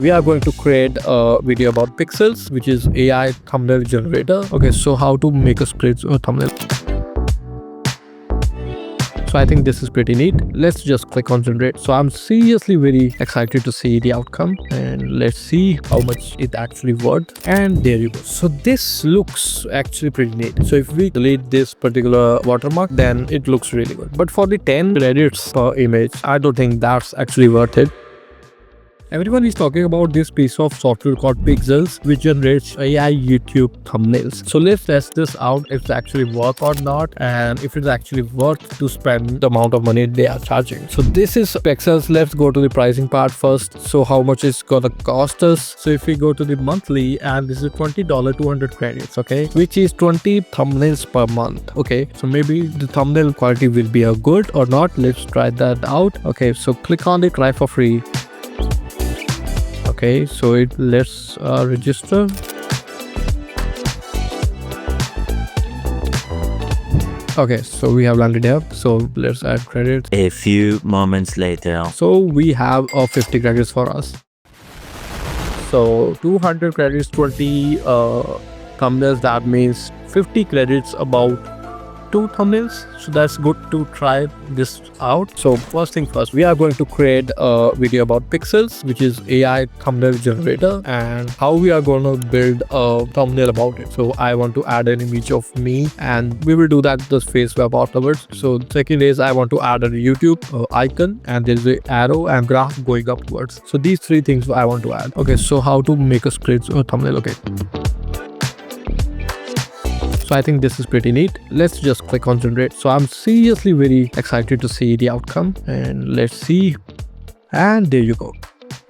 We are going to create a video about Pikzels, which is AI thumbnail generator. Okay, so how to make a script or thumbnail. So I think this is pretty neat. Let's just click on generate. So I'm seriously very excited to see the outcome, and let's see how much it actually worked. And there you go. So this looks actually pretty neat. So if we delete this particular watermark, then it looks really good. But for the 10 credits per image, I don't think that's actually worth it. Everyone is talking about this piece of software called Pikzels, which generates AI YouTube thumbnails. So let's test this out if it actually works or not, and if it's actually worth to spend the amount of money they are charging. So this is Pikzels. Let's go to the pricing part first. So how much it's gonna cost us? So if we go to the monthly, and this is $20, 200 credits, okay, which is 20 thumbnails per month. Okay, so maybe the thumbnail quality will be a good or not. Let's try that out. Okay, so click on the try for free. Okay, so let's register. Okay, so we have landed here. So let's add credits. A few moments later. So we have 50 credits for us. So 200 credits, 20 thumbnails. That means 50 credits about 2 thumbnails. So that's good to try this out. So first thing first, we are going to create a video about Pikzels, which is AI thumbnail generator, and how we are going to build a thumbnail about it. So I want to add an image of me, and we will do that with this FaceSwap afterwards. So second is I want to add a YouTube icon, and there's an arrow and graph going upwards. So these 3 things I want to add. Okay, so how to make a script or thumbnail. Okay, so I think this is pretty neat. Let's just click on generate. So I'm seriously very excited to see the outcome, and let's see. And there you go.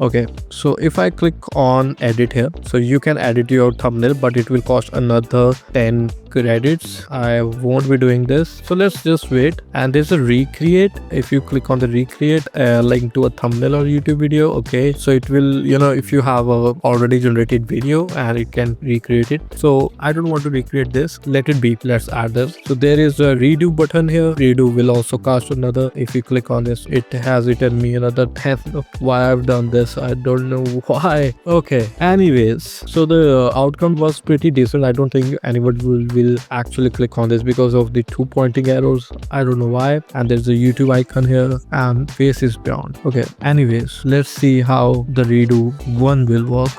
Okay, so if I click on edit here, so you can edit your thumbnail, but it will cost another 10 credits. I won't be doing this, so let's just wait. And there's a recreate. If you click on the recreate link to a thumbnail or YouTube video, okay, so it will, if you have a already generated video, and it can recreate it. So I don't want to recreate this, let it be. Let's add this. So there is a redo button here. Redo will also cost another. If you click on this, it has written me another 10. Why I've done this, I don't know why. Okay, anyways, so the outcome was pretty decent. I don't think anyone will actually click on this because of the 2 pointing arrows. I don't know why. And there's a YouTube icon here, and face is beyond. Okay, anyways, let's see how the redo one will work.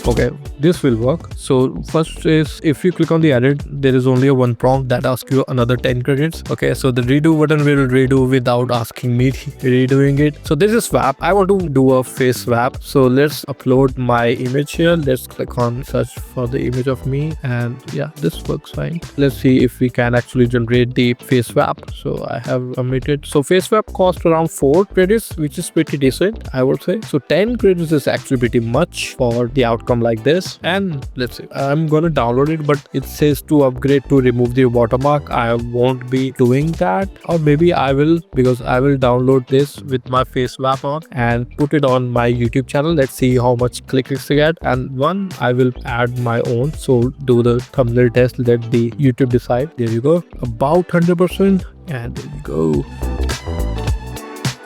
Okay, this will work. So first is, if you click on the edit, there is only a 1 prompt that asks you another 10 credits. Okay, so the redo button will redo without asking me redoing it. So this is swap. I want to do a face swap. So let's upload my image here. Let's click on search for the image of me, and yeah, this works fine. Let's see if we can actually generate the face swap. So I have submitted. So face swap cost around 4 credits, which is pretty decent, I would say. So 10 credits is actually pretty much for the outcome like this. And let's see, I'm gonna download it, but it says to upgrade to remove the watermark. I won't be doing that, or maybe I will, because I will download this with my FaceSwap on and put it on my YouTube channel. Let's see how much clicks I get, and one I will add my own. So do the thumbnail test, let the YouTube decide. There you go, about 100%, and there you go.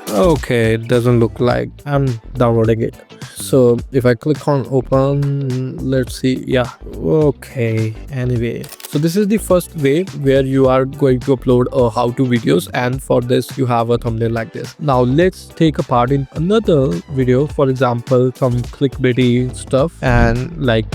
Okay, it doesn't look like I'm downloading it. So if I click on open, let's see. Yeah, okay. Anyway, so this is the first way where you are going to upload how-to videos, and for this you have a thumbnail like this. Now let's take a part in another video, for example some clickbaity stuff, and like,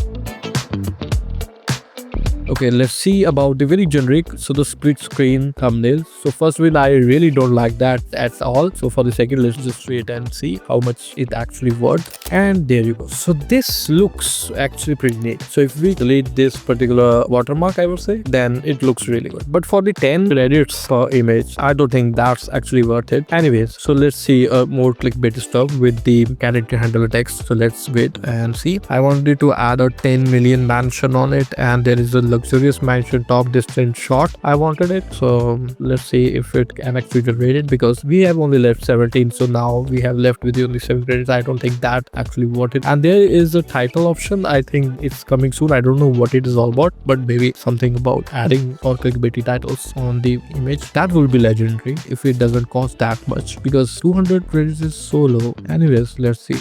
okay, let's see about the very generic, so the split screen thumbnails. So first one, I really don't like that at all. So for the second, let's just wait and see how much it actually worth. And there you go. So this looks actually pretty neat. So if we delete this particular watermark, I would say, then it looks really good. But for the 10 credits per image, I don't think that's actually worth it. Anyways, so let's see more clickbait stuff with the character handler text. So let's wait and see. I wanted to add a 10 million mention on it, and there is a luxurious mansion, top distance shot. I wanted it, so let's see if it can actually generate it, because we have only left 17, so now we have left with only 7 credits. I don't think that actually worth it. And there is a title option. I think it's coming soon. I don't know what it is all about, but maybe something about adding or clickbaity titles on the image. That will be legendary if it doesn't cost that much, because 200 credits is so low. Anyways, let's see.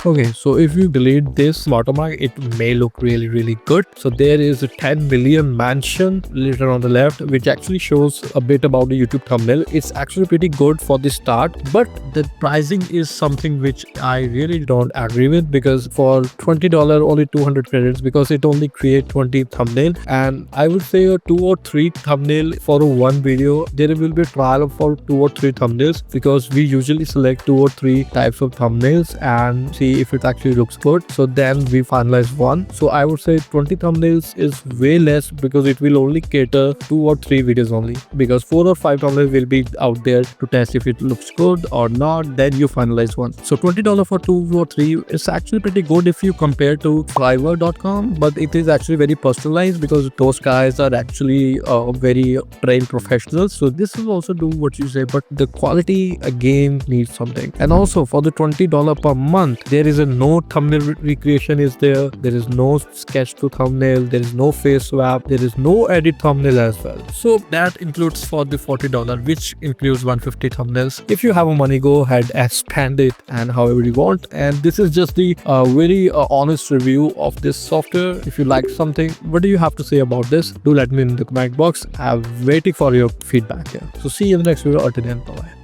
Okay, so if you delete this watermark, it may look really good. So there is a 10 million mansion later on the left, which actually shows a bit about the YouTube thumbnail. It's actually pretty good for the start, but the pricing is something which I really don't agree with, because for $20 only 200 credits, because it only create 20 thumbnail, and I would say a 2 or 3 thumbnail for a one video. There will be a trial for 2 or 3 thumbnails, because we usually select 2 or 3 types of thumbnails and see if it actually looks good, so then we finalize one. So I would say 20 thumbnails is way less, because it will only cater 2 or 3 videos only, because 4 or 5 thumbnails will be out there to test if it looks good or not. Then you finalize one. So $20 for 2 or 3 is actually pretty good if you compare to Fiverr.com, but it is actually very personalized, because those guys are actually very trained professionals. So this will also do what you say, but the quality again needs something. And also for the $20 per month, there is a no thumbnail recreation is there. There is no sketch to thumbnail. There is no FaceSwap. There is no edit thumbnail as well. So that includes for the $40, which includes 150 thumbnails. If you have money, go ahead and spend it and however you want. And this is just the very honest review of this software. If you like something, what do you have to say about this? Do let me in the comment box. I'm waiting for your feedback here. So see you in the next video. Until then, bye bye.